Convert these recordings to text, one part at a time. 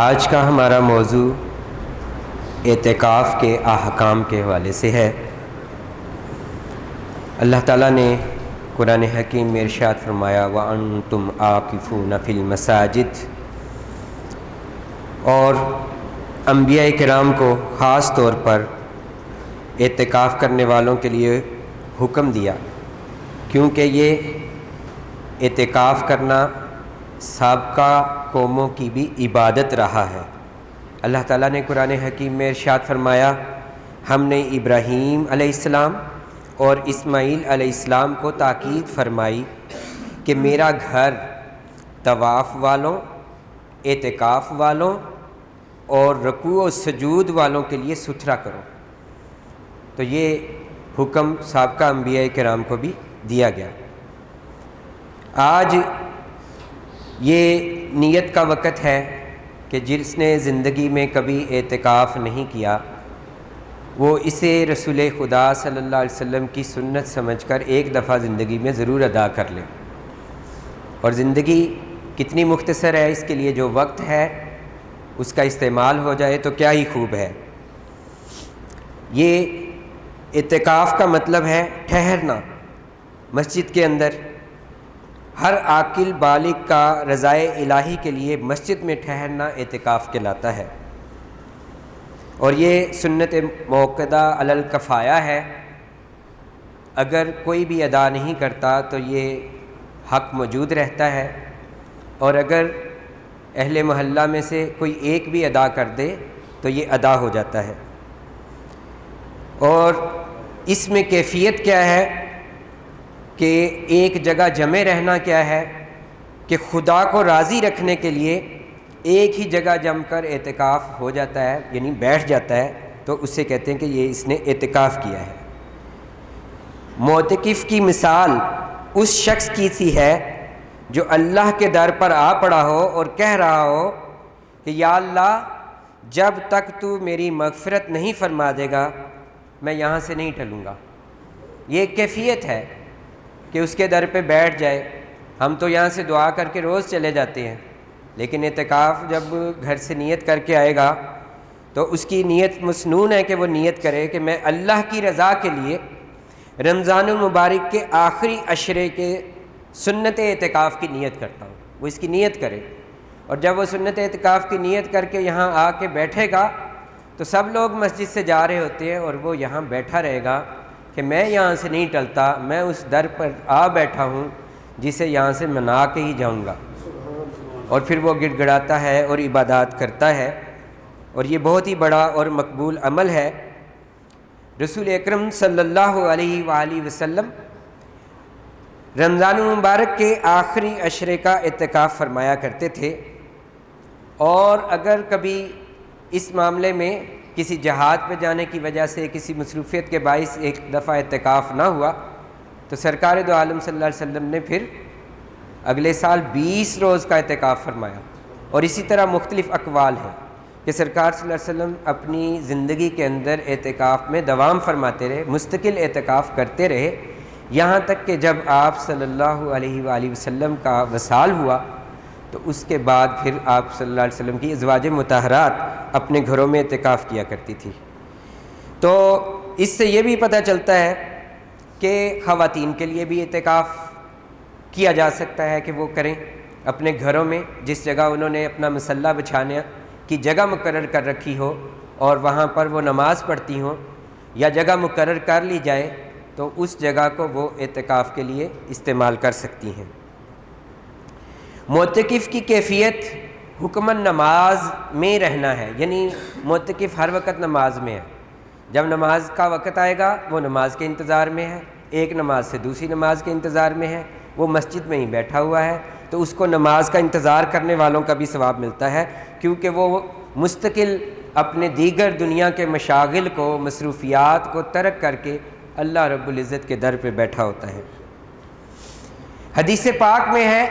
آج کا ہمارا موضوع اعتکاف کے احکام کے حوالے سے ہے۔ اللہ تعالیٰ نے قرآن حکیم میں ارشاد فرمایا وَأَنْتُمْ عَاكِفُونَ فِي الْمَسَاجِدِ، اور انبیاء کرام کو خاص طور پر اعتکاف کرنے والوں کے لیے حکم دیا، کیونکہ یہ اعتکاف کرنا سابقہ قوموں کی بھی عبادت رہا ہے۔ اللہ تعالیٰ نے قرآن حکیم میں ارشاد فرمایا ہم نے ابراہیم علیہ السلام اور اسماعیل علیہ السلام کو تاکید فرمائی کہ میرا گھر طواف والوں، اعتکاف والوں اور رکوع و سجود والوں کے لیے ستھرا کرو۔ تو یہ حکم سابقہ انبیاء کرام کو بھی دیا گیا۔ آج یہ نیت کا وقت ہے کہ جس نے زندگی میں کبھی اعتکاف نہیں کیا وہ اسے رسول خدا صلی اللہ علیہ وسلم کی سنت سمجھ کر ایک دفعہ زندگی میں ضرور ادا کر لے، اور زندگی کتنی مختصر ہے، اس کے لیے جو وقت ہے اس کا استعمال ہو جائے تو کیا ہی خوب ہے۔ یہ اعتکاف کا مطلب ہے ٹھہرنا۔ مسجد کے اندر ہر عاقل بالغ کا رضائے الہی کے لیے مسجد میں ٹھہرنا اعتکاف کہلاتا ہے، اور یہ سنت موقدہ علی الکفایہ ہے۔ اگر کوئی بھی ادا نہیں کرتا تو یہ حق موجود رہتا ہے، اور اگر اہل محلہ میں سے کوئی ایک بھی ادا کر دے تو یہ ادا ہو جاتا ہے۔ اور اس میں کیفیت کیا ہے کہ ایک جگہ جمع رہنا کیا ہے کہ خدا کو راضی رکھنے کے لیے ایک ہی جگہ جم کر اعتکاف ہو جاتا ہے، یعنی بیٹھ جاتا ہے، تو اسے کہتے ہیں کہ یہ اس نے اعتکاف کیا ہے۔ معتکف کی مثال اس شخص کی سی ہے جو اللہ کے در پر آ پڑا ہو اور کہہ رہا ہو کہ یا اللہ جب تک تو میری مغفرت نہیں فرما دے گا میں یہاں سے نہیں ٹلوں گا۔ یہ ایک کیفیت ہے کہ اس کے در پہ بیٹھ جائے۔ ہم تو یہاں سے دعا کر کے روز چلے جاتے ہیں، لیکن اعتکاف جب گھر سے نیت کر کے آئے گا تو اس کی نیت مسنون ہے کہ وہ نیت کرے کہ میں اللہ کی رضا کے لیے رمضان المبارک کے آخری عشرے کے سنت اعتکاف کی نیت کرتا ہوں۔ وہ اس کی نیت کرے، اور جب وہ سنت اعتکاف کی نیت کر کے یہاں آ کے بیٹھے گا تو سب لوگ مسجد سے جا رہے ہوتے ہیں اور وہ یہاں بیٹھا رہے گا کہ میں یہاں سے نہیں ٹلتا، میں اس در پر آ بیٹھا ہوں جسے یہاں سے منا کے ہی جاؤں گا۔ اور پھر وہ گڑ گڑاتا ہے اور عبادات کرتا ہے، اور یہ بہت ہی بڑا اور مقبول عمل ہے۔ رسول اکرم صلی اللہ علیہ وآلہ وسلم رمضان المبارک کے آخری عشرے کا اعتکاف فرمایا کرتے تھے، اور اگر کبھی اس معاملے میں کسی جہاد پہ جانے کی وجہ سے کسی مصروفیت کے باعث ایک دفعہ اعتکاف نہ ہوا تو سرکار دو عالم صلی اللہ علیہ وسلم نے پھر اگلے سال 20 روز کا اعتکاف فرمایا۔ اور اسی طرح مختلف اقوال ہیں کہ سرکار صلی اللہ علیہ وسلم اپنی زندگی کے اندر اعتکاف میں دوام فرماتے رہے، مستقل اعتکاف کرتے رہے، یہاں تک کہ جب آپ صلی اللہ علیہ وآلہ وسلم کا وصال ہوا تو اس کے بعد پھر آپ صلی اللہ علیہ وسلم کی ازواج مطہرات اپنے گھروں میں اعتکاف کیا کرتی تھی۔ تو اس سے یہ بھی پتہ چلتا ہے کہ خواتین کے لیے بھی اعتکاف کیا جا سکتا ہے کہ وہ کریں اپنے گھروں میں، جس جگہ انہوں نے اپنا مصلی بچھانے کی جگہ مقرر کر رکھی ہو اور وہاں پر وہ نماز پڑھتی ہوں، یا جگہ مقرر کر لی جائے تو اس جگہ کو وہ اعتکاف کے لیے استعمال کر سکتی ہیں۔ معتکف کی کیفیت حکماً نماز میں رہنا ہے، یعنی معتکف ہر وقت نماز میں ہے۔ جب نماز کا وقت آئے گا وہ نماز کے انتظار میں ہے، ایک نماز سے دوسری نماز کے انتظار میں ہے، وہ مسجد میں ہی بیٹھا ہوا ہے، تو اس کو نماز کا انتظار کرنے والوں کا بھی ثواب ملتا ہے، کیونکہ وہ مستقل اپنے دیگر دنیا کے مشاغل کو، مصروفیات کو ترک کر کے اللہ رب العزت کے در پہ بیٹھا ہوتا ہے۔ حدیث پاک میں ہے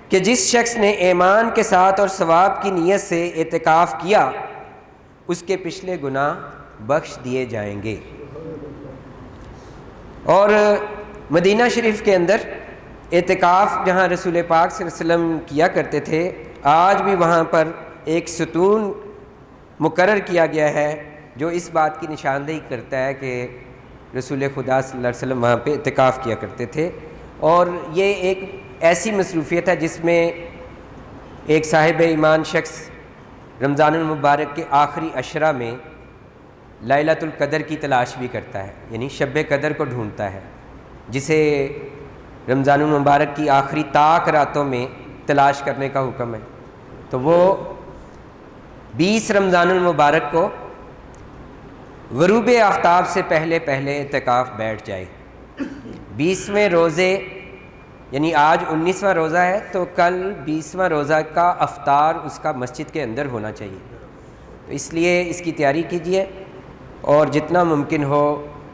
کہ جس شخص نے ایمان کے ساتھ اور ثواب کی نیت سے اعتکاف کیا اس کے پچھلے گناہ بخش دیے جائیں گے۔ اور مدینہ شریف کے اندر اعتکاف جہاں رسول پاک صلی اللہ علیہ وسلم کیا کرتے تھے، آج بھی وہاں پر ایک ستون مقرر کیا گیا ہے جو اس بات کی نشاندہی کرتا ہے کہ رسول خدا صلی اللہ علیہ وسلم وہاں پہ اعتکاف کیا کرتے تھے، اور یہ ایک ایسی مصروفیت ہے جس میں ایک صاحب ایمان شخص رمضان المبارک کے آخری عشرہ میں لیلۃ القدر کی تلاش بھی کرتا ہے، یعنی شب قدر کو ڈھونڈتا ہے، جسے رمضان المبارک کی آخری طاق راتوں میں تلاش کرنے کا حکم ہے۔ تو وہ 20 رمضان المبارک کو غروب آفتاب سے پہلے اعتکاف بیٹھ جائے۔ 20ویں روزے یعنی آج 19واں روزہ ہے تو کل 20واں روزہ کا افطار اس کا مسجد کے اندر ہونا چاہیے، تو اس لیے اس کی تیاری کیجیے اور جتنا ممکن ہو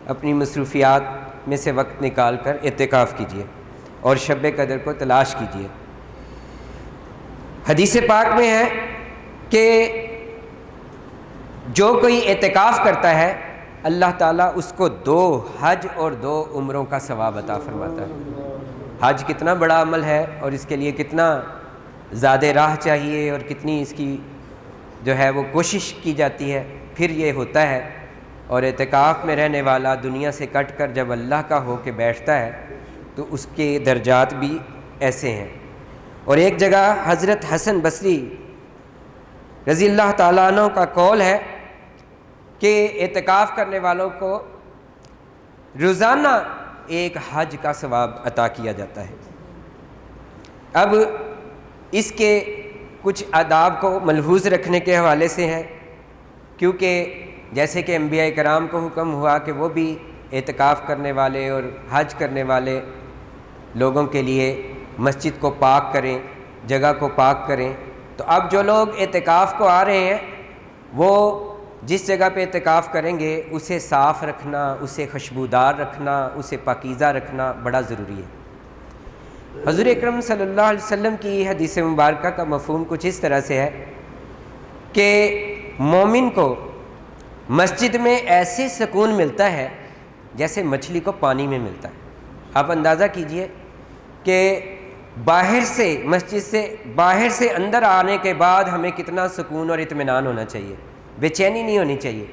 اپنی مصروفیات میں سے وقت نکال کر اعتکاف کیجیے اور شب قدر کو تلاش کیجیے۔ حدیث پاک میں ہے کہ جو کوئی اعتکاف کرتا ہے اللہ تعالیٰ اس کو 2 حج اور 2 عمروں کا ثواب عطا فرماتا ہے۔ حج کتنا بڑا عمل ہے اور اس کے لیے کتنا زیادہ راہ چاہیے اور کتنی اس کی جو ہے وہ کوشش کی جاتی ہے، پھر یہ ہوتا ہے۔ اور اعتکاف میں رہنے والا دنیا سے کٹ کر جب اللہ کا ہو کے بیٹھتا ہے تو اس کے درجات بھی ایسے ہیں۔ اور ایک جگہ حضرت حسن بصری رضی اللہ تعالیٰ عنہ کا قول ہے کہ اعتکاف کرنے والوں کو روزانہ ایک حج کا ثواب عطا کیا جاتا ہے۔ اب اس کے کچھ آداب کو ملحوظ رکھنے کے حوالے سے ہیں، کیونکہ جیسے کہ انبیاء کرام کو حکم ہوا کہ وہ بھی اعتکاف کرنے والے اور حج کرنے والے لوگوں کے لیے مسجد کو پاک کریں، جگہ کو پاک کریں، تو اب جو لوگ اعتکاف کو آ رہے ہیں وہ جس جگہ پہ اعتکاف کریں گے اسے صاف رکھنا، اسے خوشبودار رکھنا، اسے پاکیزہ رکھنا بڑا ضروری ہے۔ حضور اکرم صلی اللہ علیہ وسلم کی حدیث مبارکہ کا مفہوم کچھ اس طرح سے ہے کہ مومن کو مسجد میں ایسے سکون ملتا ہے جیسے مچھلی کو پانی میں ملتا ہے۔ آپ اندازہ کیجئے کہ باہر سے مسجد سے باہر سے اندر آنے کے بعد ہمیں کتنا سکون اور اطمینان ہونا چاہیے، بے چینی نہیں ہونی چاہیے،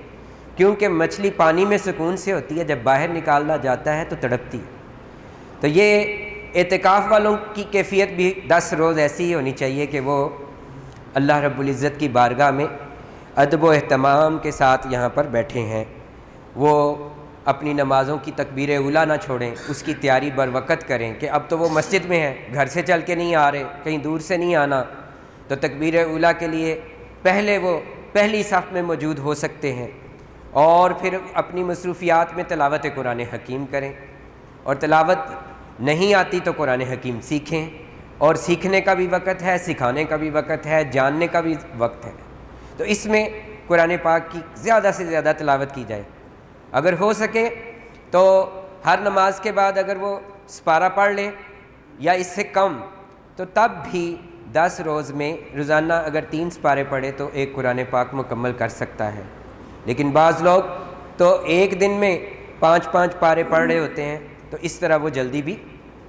کیونکہ مچھلی پانی میں سکون سے ہوتی ہے، جب باہر نکالا جاتا ہے تو تڑپتی ہے۔ تو یہ اعتکاف والوں کی کیفیت بھی 10 روز ایسی ہی ہونی چاہیے کہ وہ اللہ رب العزت کی بارگاہ میں ادب و اہتمام کے ساتھ یہاں پر بیٹھے ہیں، وہ اپنی نمازوں کی تکبیر اولیٰ نہ چھوڑیں، اس کی تیاری بر وقت کریں کہ اب تو وہ مسجد میں ہیں، گھر سے چل کے نہیں آ رہے، کہیں دور سے نہیں آنا، تو تکبیر اولیٰ کے لیے پہلے وہ پہلی صف میں موجود ہو سکتے ہیں، اور پھر اپنی مصروفیات میں تلاوت قرآن حکیم کریں، اور تلاوت نہیں آتی تو قرآن حکیم سیکھیں، اور سیکھنے کا بھی وقت ہے، سکھانے کا بھی وقت ہے، جاننے کا بھی وقت ہے، تو اس میں قرآن پاک کی زیادہ سے زیادہ تلاوت کی جائے۔ اگر ہو سکے تو ہر نماز کے بعد اگر وہ سپارہ پڑھ لے یا اس سے کم، تو تب بھی 10 روز میں روزانہ اگر 3 سپارے پڑھے تو ایک قرآن پاک مکمل کر سکتا ہے۔ لیکن بعض لوگ تو ایک دن میں 5 پارے پڑھ رہے ہوتے ہیں، تو اس طرح وہ جلدی بھی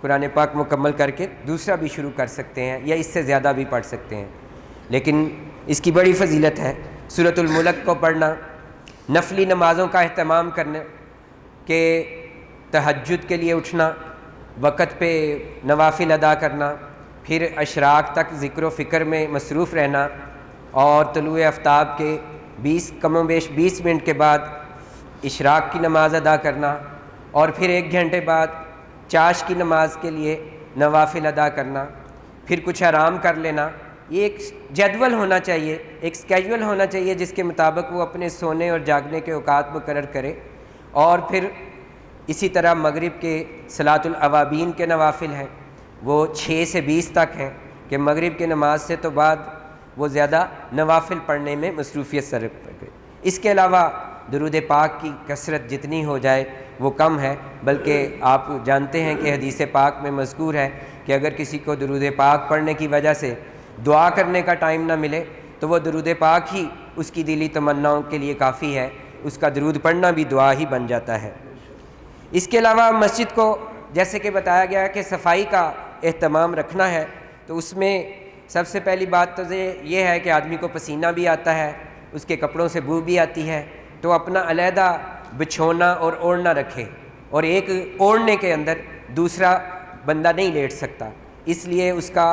قرآن پاک مکمل کر کے دوسرا بھی شروع کر سکتے ہیں یا اس سے زیادہ بھی پڑھ سکتے ہیں۔ لیکن اس کی بڑی فضیلت ہے سورۃ الملک کو پڑھنا، نفلی نمازوں کا اہتمام کرنا، کہ تہجد کے لیے اٹھنا، وقت پہ نوافل ادا کرنا، پھر اشراق تک ذکر و فکر میں مصروف رہنا، اور طلوع آفتاب کے کم و بیش 20 منٹ کے بعد اشراق کی نماز ادا کرنا، اور پھر 1 گھنٹے بعد چاش کی نماز کے لیے نوافل ادا کرنا، پھر کچھ آرام کر لینا۔ یہ ایک جدول ہونا چاہیے، ایک اسکیجول ہونا چاہیے جس کے مطابق وہ اپنے سونے اور جاگنے کے اوقات مقرر کرے، اور پھر اسی طرح مغرب کے صلاۃ الاوابین کے نوافل ہیں، وہ 6 سے 20 تک ہیں کہ مغرب کے نماز سے تو بعد وہ زیادہ نوافل پڑھنے میں مصروفیت صرف کرے۔ اس کے علاوہ درود پاک کی کثرت جتنی ہو جائے وہ کم ہے، بلکہ آپ جانتے ہیں کہ حدیث پاک میں مذکور ہے کہ اگر کسی کو درود پاک پڑھنے کی وجہ سے دعا کرنے کا ٹائم نہ ملے تو وہ درود پاک ہی اس کی دلی تمناؤں کے لیے کافی ہے، اس کا درود پڑھنا بھی دعا ہی بن جاتا ہے۔ اس کے علاوہ مسجد کو جیسے کہ بتایا گیا کہ صفائی کا اہتمام رکھنا ہے، تو اس میں سب سے پہلی بات تو یہ ہے کہ آدمی کو پسینہ بھی آتا ہے، اس کے کپڑوں سے بو بھی آتی ہے، تو اپنا علیحدہ بچھونا اور اوڑھنا رکھے، اور ایک اوڑھنے کے اندر دوسرا بندہ نہیں لیٹ سکتا، اس لیے اس کا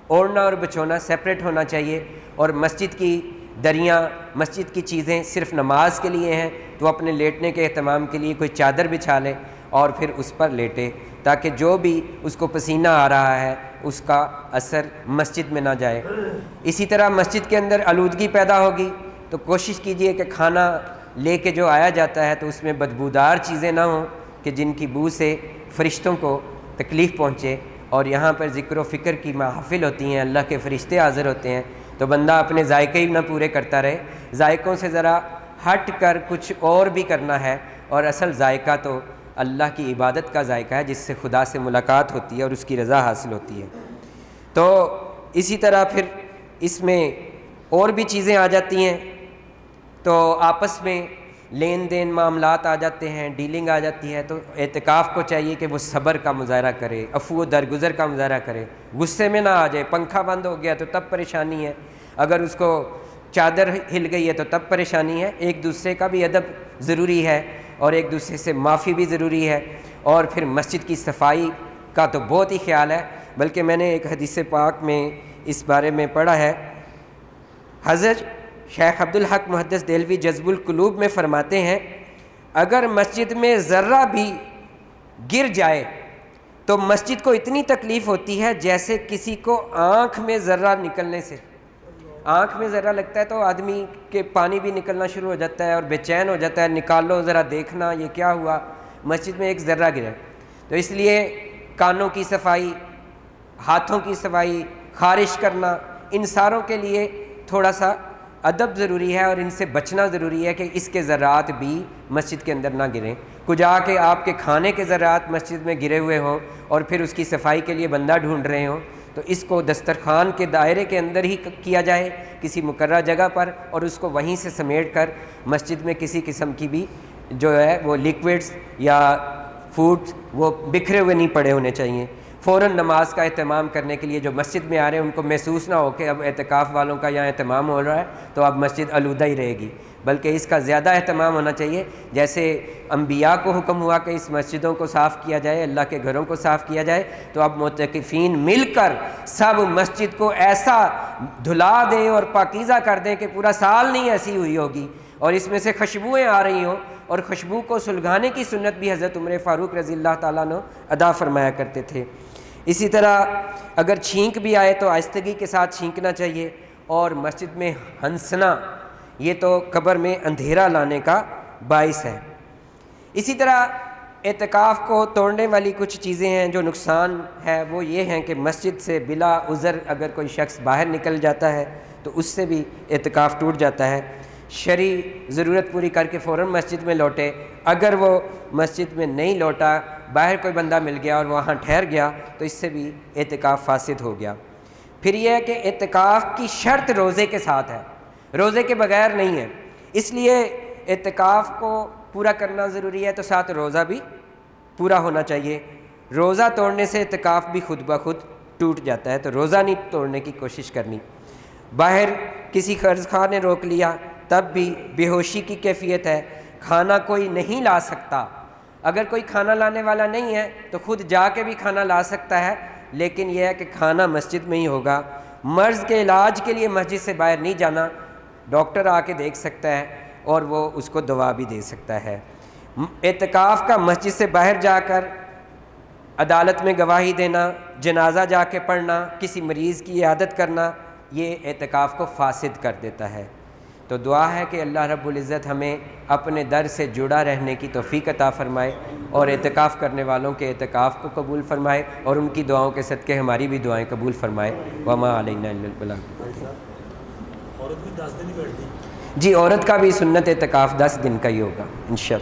اوڑھنا اور بچھونا سیپریٹ ہونا چاہیے۔ اور مسجد کی دریاں، مسجد کی چیزیں صرف نماز کے لیے ہیں، تو اپنے لیٹنے کے اہتمام کے لیے کوئی چادر بچھا لے اور پھر اس پر لیٹے، تاکہ جو بھی اس کو پسینہ آ رہا ہے اس کا اثر مسجد میں نہ جائے۔ اسی طرح مسجد کے اندر آلودگی پیدا ہوگی تو کوشش کیجئے کہ کھانا لے کے جو آیا جاتا ہے تو اس میں بدبودار چیزیں نہ ہوں کہ جن کی بو سے فرشتوں کو تکلیف پہنچے۔ اور یہاں پر ذکر و فکر کی محافل ہوتی ہیں، اللہ کے فرشتے حاضر ہوتے ہیں، تو بندہ اپنے ذائقے ہی نہ پورے کرتا رہے، ذائقوں سے ذرا ہٹ کر کچھ اور بھی کرنا ہے، اور اصل ذائقہ تو اللہ کی عبادت کا ذائقہ ہے، جس سے خدا سے ملاقات ہوتی ہے اور اس کی رضا حاصل ہوتی ہے۔ تو اسی طرح پھر اس میں اور بھی چیزیں آ جاتی ہیں، تو آپس میں لین دین معاملات آ جاتے ہیں، ڈیلنگ آ جاتی ہے، تو اعتکاف کو چاہیے کہ وہ صبر کا مظاہرہ کرے، عفو و درگزر کا مظاہرہ کرے، غصے میں نہ آ جائے۔ پنکھا بند ہو گیا تو تب پریشانی ہے، اگر اس کو چادر ہل گئی ہے تو تب پریشانی ہے۔ ایک دوسرے کا بھی ادب ضروری ہے اور ایک دوسرے سے معافی بھی ضروری ہے، اور پھر مسجد کی صفائی کا تو بہت ہی خیال ہے، بلکہ میں نے ایک حدیث پاک میں اس بارے میں پڑھا ہے۔ حضرت شیخ عبدالحق محدث دہلوی جذب القلوب میں فرماتے ہیں، اگر مسجد میں ذرہ بھی گر جائے تو مسجد کو اتنی تکلیف ہوتی ہے جیسے کسی کو آنکھ میں ذرہ نکلنے سے، آنکھ میں ذرہ لگتا ہے تو آدمی کے پانی بھی نکلنا شروع ہو جاتا ہے اور بے چین ہو جاتا ہے، نکالو ذرا دیکھنا یہ کیا ہوا، مسجد میں ایک ذرہ گرا۔ تو اس لیے کانوں کی صفائی، ہاتھوں کی صفائی، خارش کرنا، ان ساروں کے لیے تھوڑا سا ادب ضروری ہے اور ان سے بچنا ضروری ہے کہ اس کے ذرات بھی مسجد کے اندر نہ گریں۔ کچھ آ کے آپ کے کھانے کے ذرات مسجد میں گرے ہوئے ہوں اور پھر اس کی صفائی کے لیے بندہ ڈھونڈ رہے ہوں، تو اس کو دسترخوان کے دائرے کے اندر ہی کیا جائے کسی مقررہ جگہ پر، اور اس کو وہیں سے سمیٹ کر مسجد میں کسی قسم کی بھی جو ہے وہ لیکوڈز یا فوڈ وہ بکھرے ہوئے نہیں پڑے ہونے چاہیے۔ فوراً نماز کا اہتمام کرنے کے لیے جو مسجد میں آ رہے ہیں ان کو محسوس نہ ہو کہ اب اعتکاف والوں کا یہاں اہتمام ہو رہا ہے تو اب مسجد آلودہ ہی رہے گی، بلکہ اس کا زیادہ اہتمام ہونا چاہیے۔ جیسے انبیاء کو حکم ہوا کہ اس مسجدوں کو صاف کیا جائے، اللہ کے گھروں کو صاف کیا جائے، تو اب معتکفین مل کر سب مسجد کو ایسا دھلا دیں اور پاکیزہ کر دیں کہ پورا سال نہیں ایسی ہوئی ہوگی، اور اس میں سے خوشبوئیں آ رہی ہوں، اور خوشبو کو سلگانے کی سنت بھی حضرت عمر فاروق رضی اللہ تعالیٰ عنہ ادا فرمایا کرتے تھے۔ اسی طرح اگر چھینک بھی آئے تو آہستگی کے ساتھ چھینکنا چاہیے، اور مسجد میں ہنسنا یہ تو قبر میں اندھیرا لانے کا باعث ہے۔ اسی طرح اعتکاف کو توڑنے والی کچھ چیزیں ہیں جو نقصان ہے، وہ یہ ہیں کہ مسجد سے بلا عذر اگر کوئی شخص باہر نکل جاتا ہے تو اس سے بھی اعتکاف ٹوٹ جاتا ہے۔ شرعی ضرورت پوری کر کے فوراً مسجد میں لوٹے، اگر وہ مسجد میں نہیں لوٹا، باہر کوئی بندہ مل گیا اور وہاں ٹھہر گیا تو اس سے بھی اعتکاف فاسد ہو گیا۔ پھر یہ ہے کہ اعتکاف کی شرط روزے کے ساتھ ہے، روزے کے بغیر نہیں ہے، اس لیے اعتکاف کو پورا کرنا ضروری ہے، تو ساتھ روزہ بھی پورا ہونا چاہیے۔ روزہ توڑنے سے اعتکاف بھی خود بخود ٹوٹ جاتا ہے، تو روزہ نہیں توڑنے کی کوشش کرنی۔ باہر کسی قرض خواہ نے روک لیا تب بھی بے ہوشی کی کیفیت ہے، کھانا کوئی نہیں لا سکتا، اگر کوئی کھانا لانے والا نہیں ہے تو خود جا کے بھی کھانا لا سکتا ہے، لیکن یہ ہے کہ کھانا مسجد میں ہی ہوگا۔ مرض کے علاج کے لیے مسجد سے باہر نہیں جانا، ڈاکٹر آ کے دیکھ سکتا ہے اور وہ اس کو دوا بھی دے سکتا ہے۔ اعتکاف کا مسجد سے باہر جا کر عدالت میں گواہی دینا، جنازہ جا کے پڑھنا، کسی مریض کی عیادت کرنا، یہ اعتکاف کو فاسد کر دیتا ہے۔ تو دعا ہے کہ اللہ رب العزت ہمیں اپنے در سے جڑا رہنے کی توفیق عطا فرمائے، اور اعتکاف کرنے والوں کے اعتکاف کو قبول فرمائے، اور ان کی دعاؤں کے صدقے ہماری بھی دعائیں قبول فرمائے۔ وما علینا الا البلاغ۔ عورت بھی 10 دن ہی بیٹھتی؟ جی، عورت کا بھی سنت اعتکاف 10 دن کا ہی ہوگا انشاءاللہ۔